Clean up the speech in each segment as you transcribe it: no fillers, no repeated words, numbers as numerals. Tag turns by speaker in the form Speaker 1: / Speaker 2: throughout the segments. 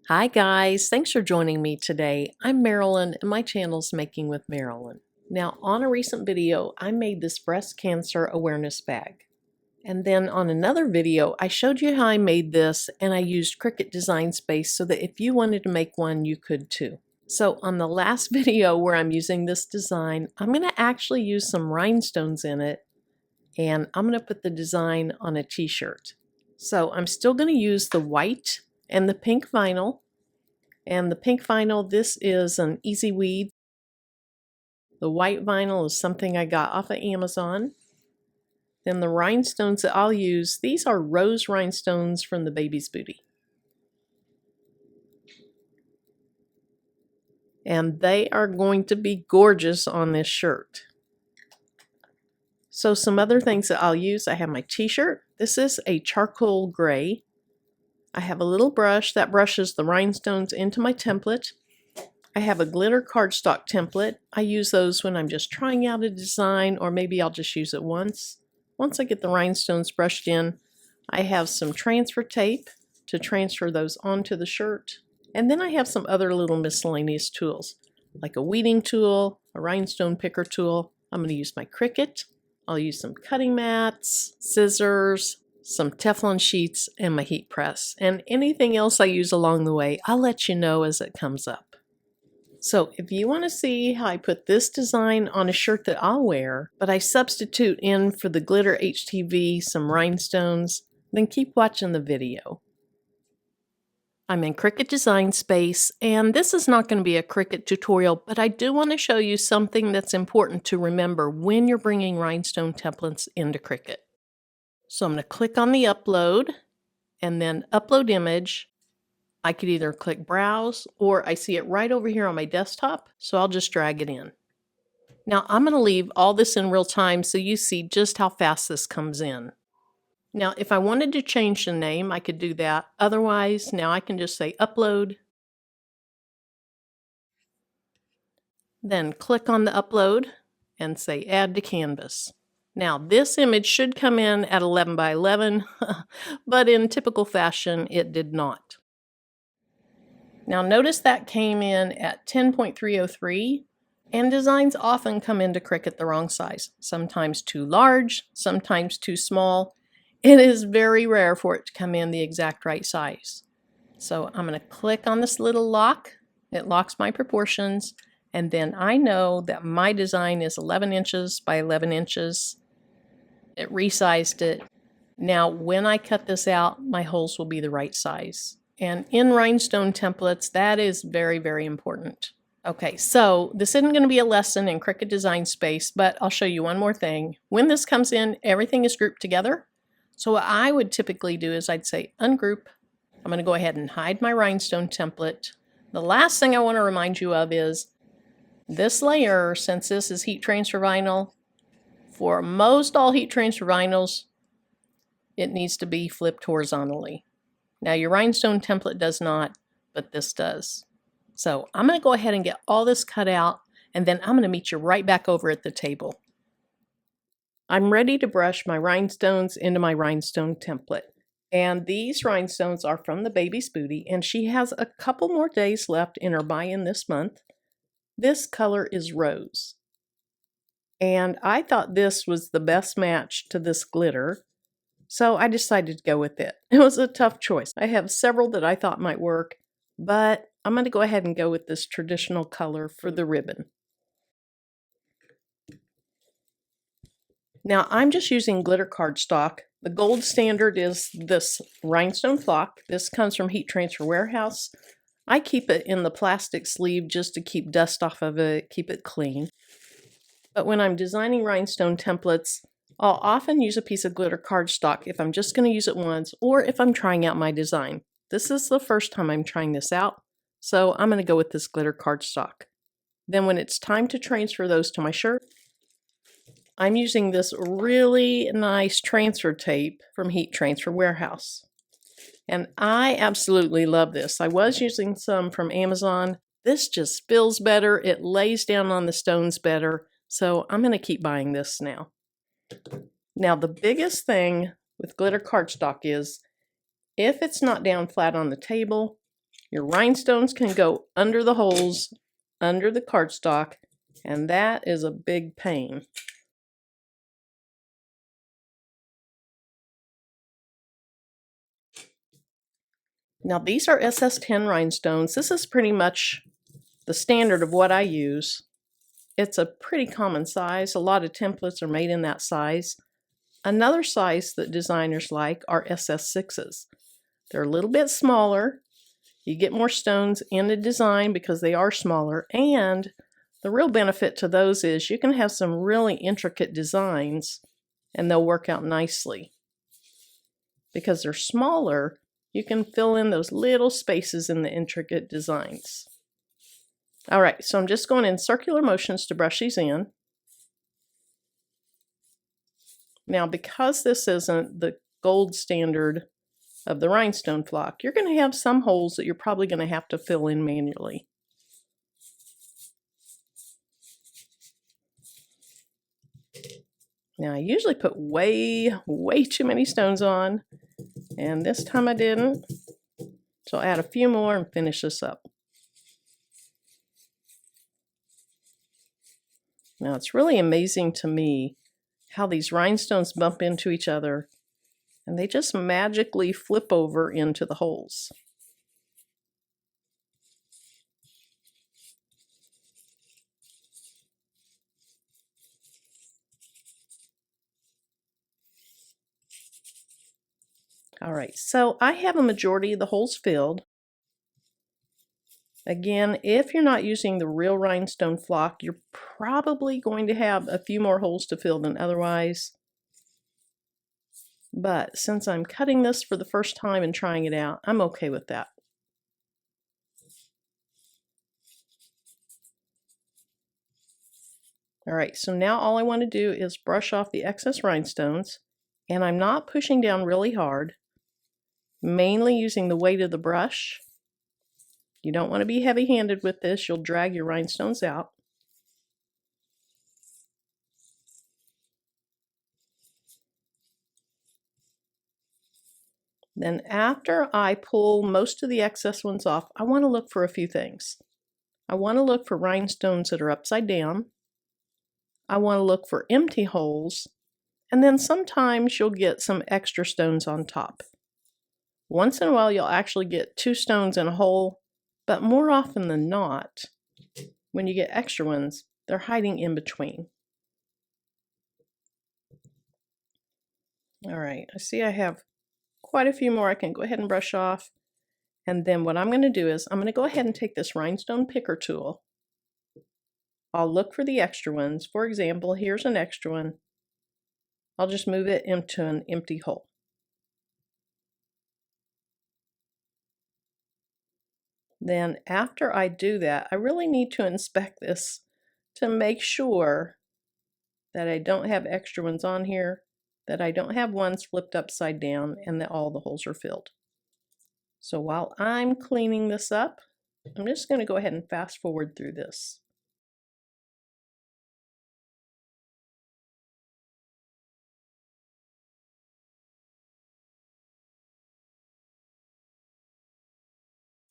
Speaker 1: Hi guys, thanks for joining me today. I'm Marilyn and my channel's Making with Marilyn. Now on a recent video, I made this breast cancer awareness bag. And then on another video, I showed you how I made this and I used Cricut Design Space so that if you wanted to make one, you could too. So on the last video where I'm using this design, I'm going to actually use some rhinestones in it and I'm going to put the design on a t-shirt. So I'm still going to use the white and the pink vinyl. And the pink vinyl, this is an Easy Weed. The white vinyl is something I got off of Amazon. Then the rhinestones that I'll use, these are rose rhinestones from the baby's booty. And they are going to be gorgeous on this shirt. So some other things that I'll use, I have my t-shirt. This is a charcoal gray. I have a little brush that brushes the rhinestones into my template. I have a glitter cardstock template. I use those when I'm just trying out a design, or maybe I'll just use it once. Once I get the rhinestones brushed in, I have some transfer tape to transfer those onto the shirt. And then I have some other little miscellaneous tools, like a weeding tool, a rhinestone picker tool. I'm going to use my Cricut. I'll use some cutting mats, scissors, some Teflon sheets, and my heat press. And anything else I use along the way, I'll let you know as it comes up. So if you want to see how I put this design on a shirt that I'll wear, but I substitute in for the glitter HTV some rhinestones, then keep watching the video. I'm in Cricut Design Space, and this is not going to be a Cricut tutorial, but I do want to show you something that's important to remember when you're bringing rhinestone templates into Cricut. So I'm going to click on the upload and then upload image. I could either click browse or I see it right over here on my desktop, so I'll just drag it in. Now I'm going to leave all this in real time so you see just how fast this comes in. Now if I wanted to change the name, I could do that. Otherwise, now I can just say upload, then click on the upload and say add to canvas. Now this image should come in at 11 by 11, but in typical fashion it did not. Now notice that came in at 10.303, and designs often come into Cricut the wrong size. Sometimes too large, sometimes too small. It is very rare for it to come in the exact right size. So I'm going to click on this little lock. It locks my proportions, and then I know that my design is 11 inches by 11 inches. It resized it. Now when I cut this out, my holes will be the right size. And in rhinestone templates, that is very, very important. Okay, so this isn't going to be a lesson in Cricut Design Space, but I'll show you one more thing. When this comes in, everything is grouped together. So what I would typically do is I'd say ungroup. I'm going to go ahead and hide my rhinestone template. The last thing I want to remind you of is this layer, since this is heat transfer vinyl, for most all heat transfer vinyls, it needs to be flipped horizontally. Now your rhinestone template does not, but this does. So I'm going to go ahead and get all this cut out, and then I'm going to meet you right back over at the table. I'm ready to brush my rhinestones into my rhinestone template. And these rhinestones are from the baby's booty, and she has a couple more days left in her buy-in this month. This color is rose. And I thought this was the best match to this glitter. So I decided to go with it. It was a tough choice. I have several that I thought might work, but I'm going to go ahead and go with this traditional color for the ribbon. Now I'm just using glitter cardstock. The gold standard is this rhinestone flock. This comes from Heat Transfer Warehouse. I keep it in the plastic sleeve just to keep dust off of it, keep it clean. But when I'm designing rhinestone templates, I'll often use a piece of glitter cardstock if I'm just going to use it once or if I'm trying out my design. This is the first time I'm trying this out, so I'm going to go with this glitter cardstock. Then when it's time to transfer those to my shirt, I'm using this really nice transfer tape from Heat Transfer Warehouse. And I absolutely love this. I was using some from Amazon. This just feels better. It lays down on the stones better. So I'm going to keep buying this now. Now the biggest thing with glitter cardstock is if it's not down flat on the table, Your rhinestones can go under the holes, under the cardstock, and that is a big pain. Now these are SS10 rhinestones. This is pretty much the standard of what I use. It's a pretty common size. A lot of templates are made in that size. Another size that designers like are SS6s. They're a little bit smaller. You get more stones in the design because they are smaller, and the real benefit to those is you can have some really intricate designs and they'll work out nicely. Because they're smaller, you can fill in those little spaces in the intricate designs. All right, so I'm just going in circular motions to brush these in. Now, because this isn't the gold standard of the rhinestone flock, you're going to have some holes that you're probably going to have to fill in manually. Now, I usually put way too many stones on, and this time I didn't. So I'll add a few more and finish this up. Now, it's really amazing to me how these rhinestones bump into each other and they just magically flip over into the holes. All right, so I have a majority of the holes filled. Again, if you're not using the real rhinestone flock, you're probably going to have a few more holes to fill than otherwise. But since I'm cutting this for the first time and trying it out, I'm okay with that. All right, so now all I want to do is brush off the excess rhinestones, and I'm not pushing down really hard, mainly using the weight of the brush. You don't want to be heavy-handed with this, you'll drag your rhinestones out. Then after I pull most of the excess ones off, I want to look for a few things. I want to look for rhinestones that are upside down. I want to look for empty holes, and then sometimes you'll get some extra stones on top. Once in a while you'll actually get 2 stones in a hole, but more often than not, when you get extra ones, they're hiding in between. All right, I see I have quite a few more I can go ahead and brush off. And then what I'm going to do is I'm going to go ahead and take this rhinestone picker tool. I'll look for the extra ones. For example, here's an extra one. I'll just move it into an empty hole. Then after I do that, I really need to inspect this to make sure that I don't have extra ones on here, that I don't have ones flipped upside down, and that all the holes are filled. So while I'm cleaning this up, I'm just going to go ahead and fast forward through this.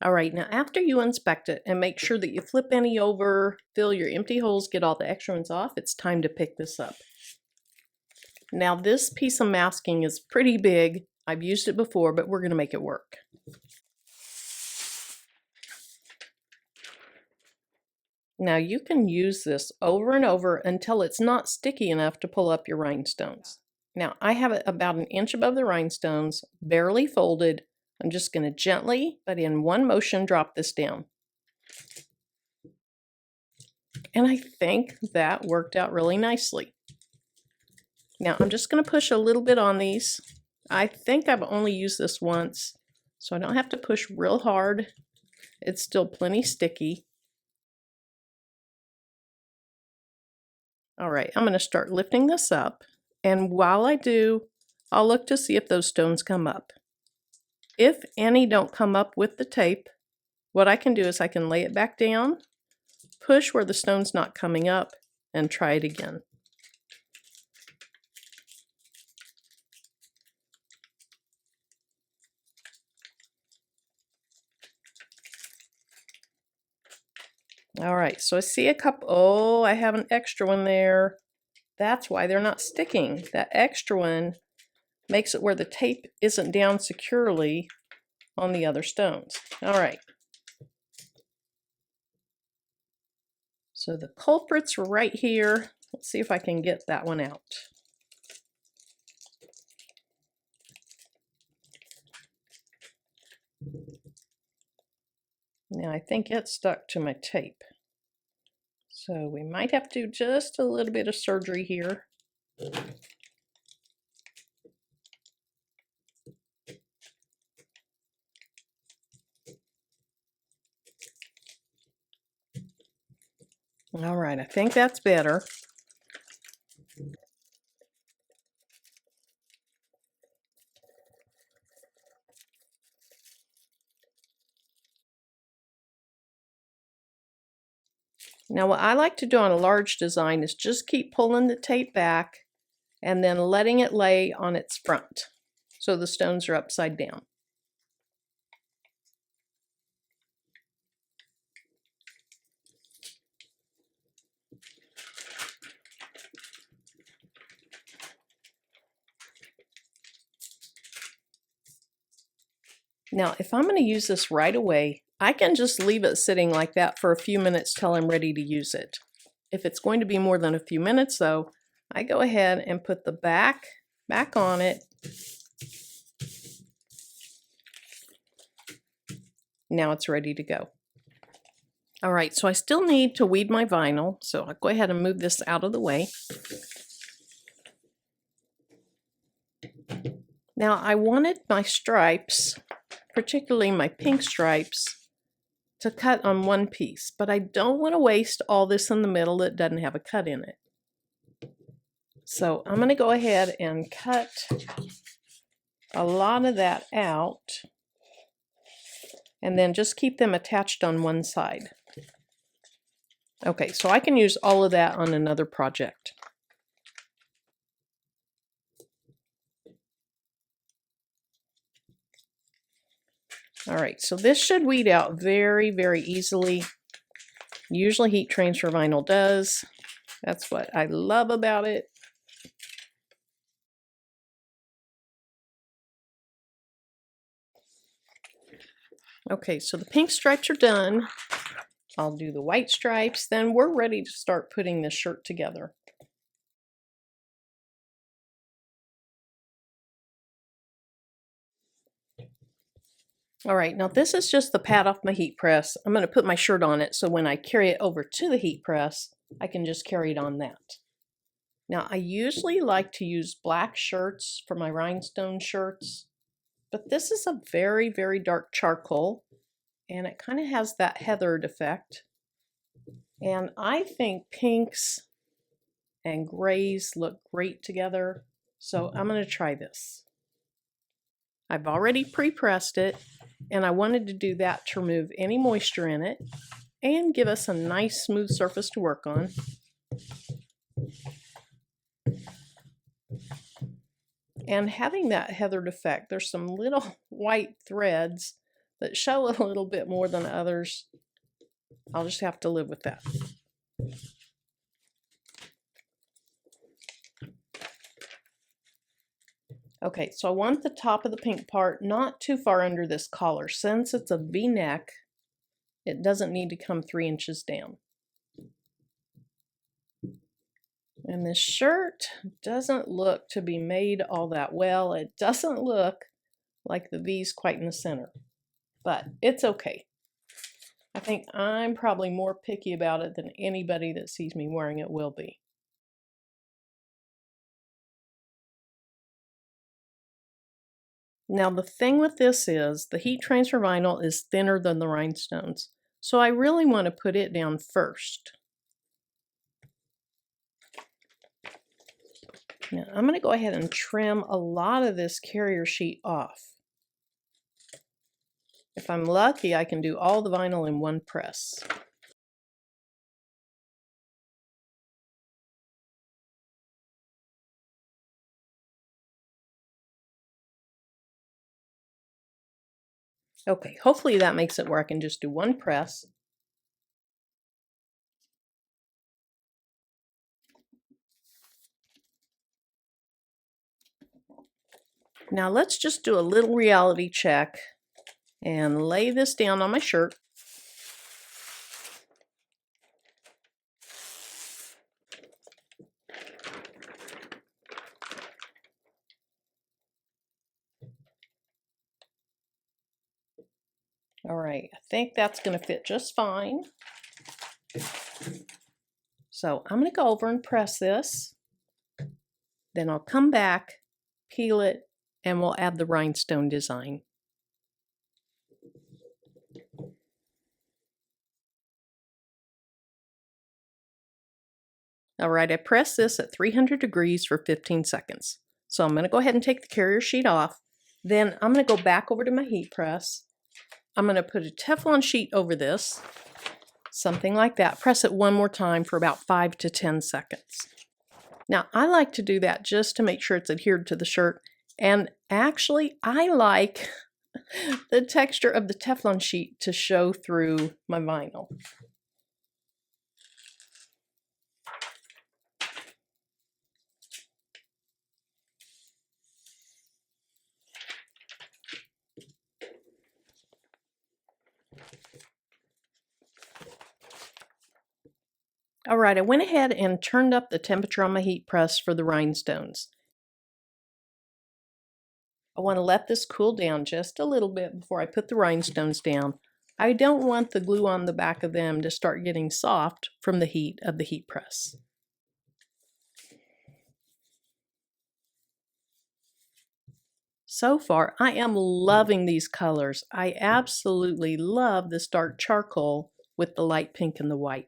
Speaker 1: All right, now after you inspect it and make sure that you flip any over, fill your empty holes, get all the extra ones off, it's time to pick this up. Now this piece of masking is pretty big. I've used it before, but we're going to make it work. Now you can use this over and over until it's not sticky enough to pull up your rhinestones. Now I have it about an inch above the rhinestones, barely folded. I'm just going to gently, but in one motion, drop this down. And I think that worked out really nicely. Now I'm just going to push a little bit on these. I think I've only used this once, so I don't have to push real hard. It's still plenty sticky. All right, I'm going to start lifting this up, and while I do, I'll look to see if those stones come up. If any don't come up with the tape, what I can do is I can lay it back down, push where the stone's not coming up, and try it again. All right, so I see a couple. Oh, I have an extra one there. That's why they're not sticking. That extra one makes it where the tape isn't down securely on the other stones. All right. So the culprit's right here. Let's see if I can get that one out. Now I think it's stuck to my tape. So we might have to do just a little bit of surgery here. All right, I think that's better. Now what I like to do on a large design is just keep pulling the tape back and then letting it lay on its front so the stones are upside down. Now, if I'm going to use this right away, I can just leave it sitting like that for a few minutes till I'm ready to use it. If it's going to be more than a few minutes though, I go ahead and put the back on it. Now it's ready to go. All right, so I still need to weed my vinyl, so I'll go ahead and move this out of the way. Now I wanted my stripes, particularly my pink stripes, to cut on one piece, but I don't want to waste all this in the middle that doesn't have a cut in it. So I'm going to go ahead and cut a lot of that out and then just keep them attached on one side. Okay, so I can use all of that on another project. All right, so this should weed out very, very easily. Usually heat transfer vinyl does. That's what I love about it. Okay, so the pink stripes are done. I'll do the white stripes, then we're ready to start putting this shirt together. All right, now this is just the pad off my heat press. I'm going to put my shirt on it so when I carry it over to the heat press, I can just carry it on that. Now I usually like to use black shirts for my rhinestone shirts, but this is a very, very dark charcoal and it kind of has that heathered effect. And I think pinks and grays look great together, so I'm going to try this. I've already pre-pressed it, and I wanted to do that to remove any moisture in it and give us a nice smooth surface to work on. And having that heathered effect, there's some little white threads that show a little bit more than others. I'll just have to live with that. Okay, so I want the top of the pink part not too far under this collar. Since it's a V-neck, it doesn't need to come 3 inches down. And this shirt doesn't look to be made all that well. It doesn't look like the V's quite in the center, but it's okay. I think I'm probably more picky about it than anybody that sees me wearing it will be. Now the thing with this is the heat transfer vinyl is thinner than the rhinestones, so I really want to put it down first. Now I'm going to go ahead and trim a lot of this carrier sheet off. If I'm lucky, I can do all the vinyl in one press. Okay, hopefully that makes it where I can just do one press. Now let's just do a little reality check and lay this down on my shirt. All right, I think that's going to fit just fine. So I'm going to go over and press this. Then I'll come back, peel it, and we'll add the rhinestone design. All right, I pressed this at 300 degrees for 15 seconds. So I'm going to go ahead and take the carrier sheet off. Then I'm going to go back over to my heat press. I'm going to put a Teflon sheet over this, something like that. Press it one more time for about 5 to 10 seconds. Now, I like to do that just to make sure it's adhered to the shirt. And actually, I like the texture of the Teflon sheet to show through my vinyl. All right, I went ahead and turned up the temperature on my heat press for the rhinestones. I want to let this cool down just a little bit before I put the rhinestones down. I don't want the glue on the back of them to start getting soft from the heat of the heat press. So far, I am loving these colors. I absolutely love this dark charcoal with the light pink and the white.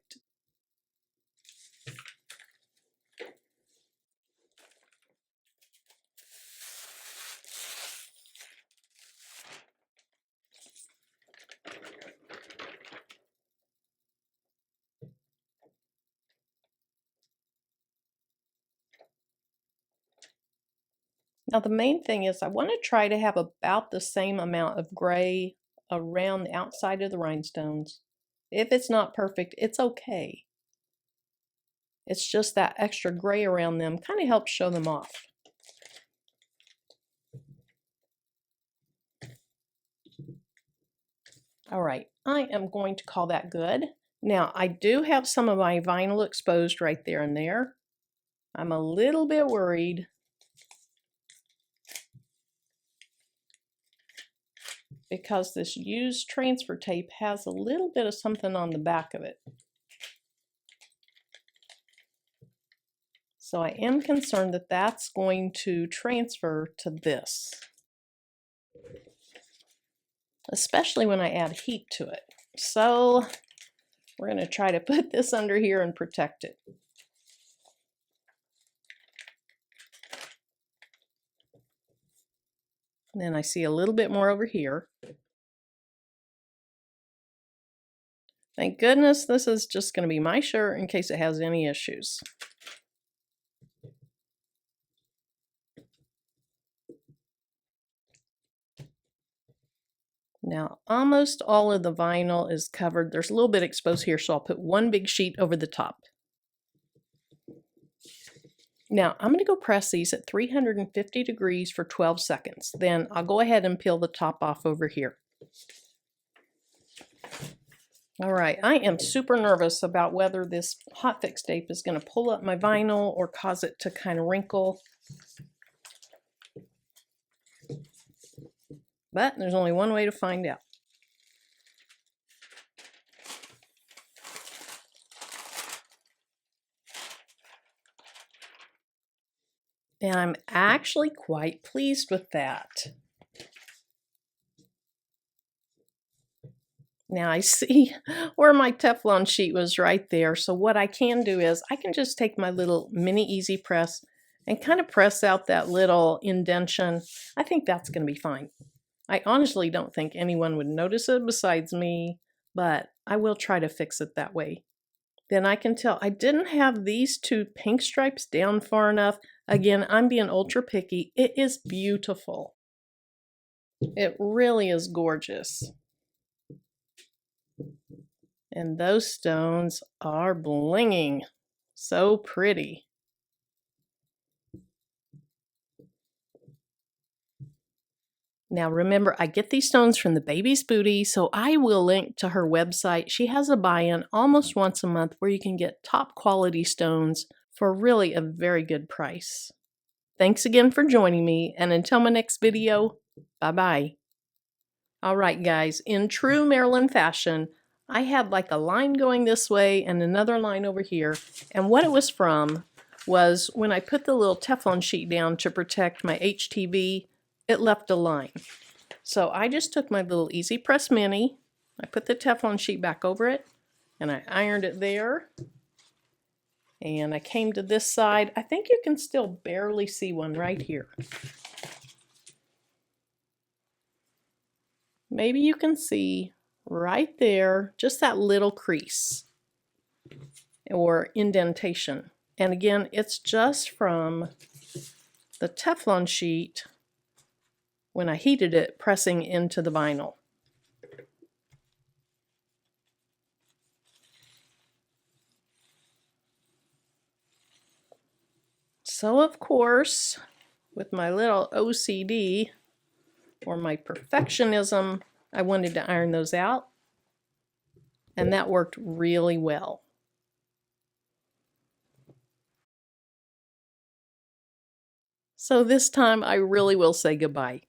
Speaker 1: Now the main thing is I want to try to have about the same amount of gray around the outside of the rhinestones. If it's not perfect, it's okay. It's just that extra gray around them kind of helps show them off. All right, I am going to call that good. Now I do have some of my vinyl exposed right there and there. I'm a little bit worried because this used transfer tape has a little bit of something on the back of it. So I am concerned that that's going to transfer to this, especially when I add heat to it. So we're going to try to put this under here and protect it. And then I see a little bit more over here. Thank goodness this is just going to be my shirt in case it has any issues. Now almost all of the vinyl is covered. There's a little bit exposed here, so I'll put one big sheet over the top. Now I'm going to go press these at 350 degrees for 12 seconds. Then I'll go ahead and peel the top off over here. All right, I am super nervous about whether this hot fix tape is going to pull up my vinyl or cause it to kind of wrinkle. But there's only one way to find out. And I'm actually quite pleased with that. Now I see where my Teflon sheet was right there. So what I can do is I can just take my little mini easy press and kind of press out that little indentation. I think that's going to be fine. I honestly don't think anyone would notice it besides me, but I will try to fix it that way. Then I can tell I didn't have these two pink stripes down far enough. Again, I'm being ultra picky. It is beautiful. It really is gorgeous. And those stones are blinging. So pretty. Now remember, I get these stones from the Baby's Booty, so I will link to her website. She has a buy-in almost once a month where you can get top quality stones for really a very good price. Thanks again for joining me, and until my next video, bye-bye. All right, guys, in true Maryland fashion, I had like a line going this way and another line over here, and what it was from was when I put the little Teflon sheet down to protect my HTV, it left a line. So I just took my little Easy Press Mini, I put the Teflon sheet back over it, and I ironed it there. And I came to this side. I think you can still barely see one right here. Maybe you can see right there, just that little crease or indentation. And again, it's just from the Teflon sheet when I heated it, pressing into the vinyl. So of course, with my little OCD or my perfectionism, I wanted to iron those out, and that worked really well. So this time I really will say goodbye.